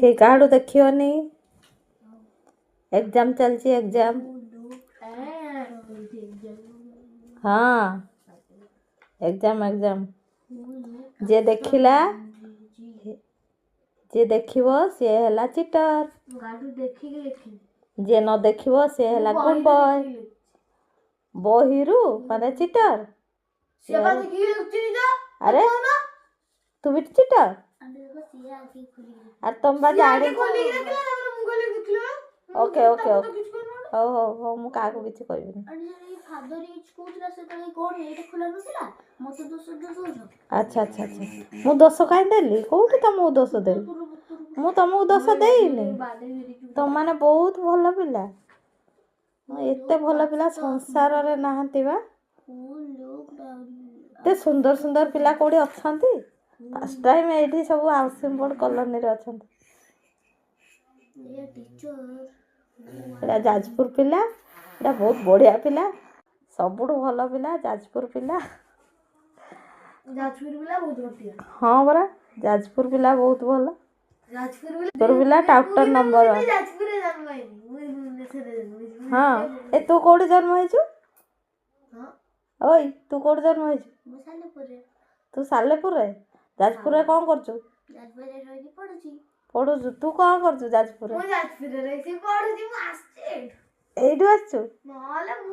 के काढ़ू देखियोनी exam चलची exam हाँ exam exam जे देखिला जे देखिबो से हला चिटर जे न देखिबो से हला गुड बॉय बहिरू माने चिटर अरे तू भी चिटर अरे तुम बा जानी ओके ओके ओके हो हो हो मु काको किछि कहबिनी अच्छा अच्छा अच्छा मु दोष काई देली कोठी तुमको दोष देली मु तुमको दोष देइनी तुम माने बहुत भल पिला एते भल पिला संसार रे नाहंती बा एते सुंदर सुंदर पिला कोठी अछंती फर्स्ट टाइम एठी सब हाउसिंग बोर्ड कॉलोनी रे अछंती ये टीचर एटा जाजपुर पिला एटा बहुत बढ़िया पिला सबुठु भल पिला जाजपुर पिला बहुत बढ़िया हां बरा जाजपुर पिला बहुत भल जाजपुर पिला टॉपर नंबर 1 जाजपुर रे जन्म होई हां ए तू कोठी जन्म होइछु हां ओई तू कोठी जन्म होइछु मु सालेपुर रे तू सालेपुर रे जाजपुर रे कोन करछु जाजपुर रे रही पढुची पढुछु तू कोन करछु जाजपुर रे मु जाजपुर रे रही पढुची मु आछे एइडु आछू नले मु